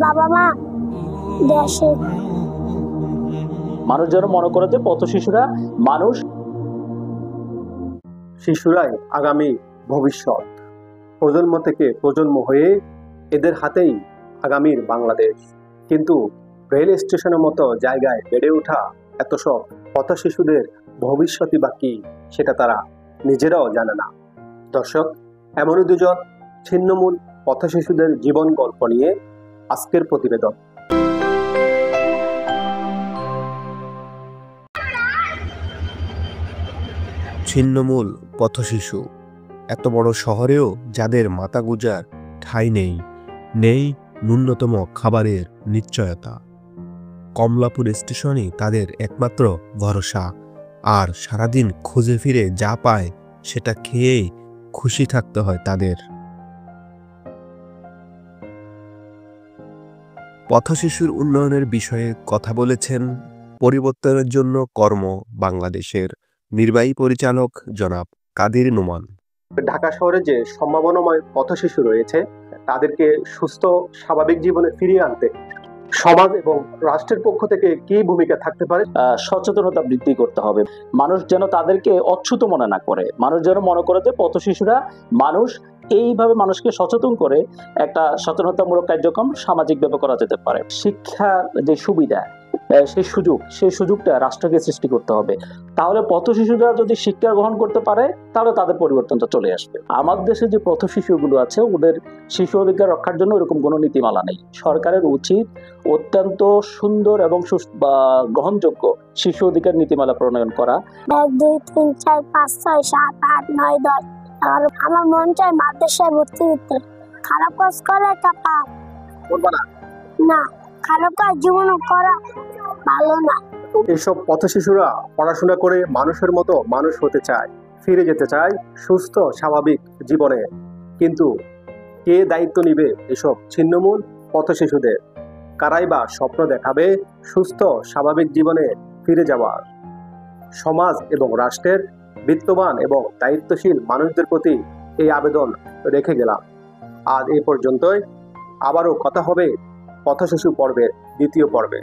বাবা মা দেশে। মানুষ যেন মনে করে যে পথ শিশুরা মানুষ, শিশুরাই আগামী ভবিষ্যৎ। প্রজন্ম থেকে প্রজন্ম হয়ে এদের হাতেই আগামীর বাংলাদেশ। কিন্তু রেল স্টেশনের মতো জায়গায় বেড়ে ওঠা এত সব পথ শিশুদের ভবিষ্যৎই বা কি, সেটা তারা নিজেরাও জানে না। দর্শক, এমনই দুজন ছিন্নমূল পথ শিশুদের জীবন গল্প নিয়ে আজকের প্রতিবেদন। ছিন্নমূল পথশিশু, এত বড় শহরেও যাদের মাথা গুঁজার ঠাঁই নেই, নেই ন্যূনতম খাবারের নিশ্চয়তা। কমলাপুর স্টেশনই তাদের একমাত্র ভরসা, আর সারাদিন খুঁজে ফিরে যা পায় সেটা খেয়েই খুশি থাকতে হয় তাদের। পথশিশুর উন্নয়নের বিষয়ে কথা বলেছেন পরিবর্তনের জন্য কর্ম বাংলাদেশের নির্বাহী পরিচালক জনাব কাদির নোমান। ঢাকা শহরে যে সম্ভাবনাময় পথ শিশু রয়েছে, তাদেরকে সুস্থ স্বাভাবিক জীবনে ফিরিয়ে আনতে সমাজ এবং রাষ্ট্রের পক্ষ থেকে কি ভূমিকা থাকতে পারে? সচেতনতা বৃদ্ধি করতে হবে। মানুষ যেন তাদেরকে অচ্ছুত মনে না করে, মানুষ যেন মনে করে যে পথ শিশুরা মানুষ। এইভাবে মানুষকে সচেতন করে একটা সচেতনতামূলক কার্যক্রম সামাজিকভাবে করা যেতে পারে। শিক্ষা যে সুবিধা, সেই সুযোগটা রাষ্ট্রকে সৃষ্টি করতে হবে। তাহলে পথ শিশুরা যদি শিক্ষা গ্রহণ করতে পারে, তাহলে তাদের পরিবর্তনটা চলে আসবে। আমার দেশে যে পথ শিশুগুলো আছে, ওদের শিশু অধিকার রক্ষার জন্য এরকম কোনো নীতিমালা নেই। সরকারের উচিত অত্যন্ত সুন্দর এবং গ্রহণযোগ্য শিশু অধিকার নীতিমালা প্রণয়ন করা। 1 2 3 4 5 6 7 8 9 10। আর আমার মন চায় মাদ্রাসায় ভর্তি হতে। খারাপ কাজ করলে একটা পাপ না, খারাপ কাজ জীবনে করা ভালো না। এসব পথ শিশুরা পড়াশোনা করে মানুষের মতো মানুষ হতে চায়, ফিরে যেতে চায় সুস্থ স্বাভাবিক জীবনে। কিন্তু কে দায়িত্ব নিবে এসব ছিন্নমূল পথ শিশুদের? কারাই বা স্বপ্ন দেখাবে সুস্থ স্বাভাবিক জীবনে ফিরে যাওয়ার? সমাজ এবং রাষ্ট্রের বিত্তবান এবং দায়িত্বশীল মানুষদের প্রতি এই আবেদন রেখে গেলাম। আজ এই পর্যন্তই। আবারও কথা হবে পথ শিশু পর্বের দ্বিতীয় পর্বে।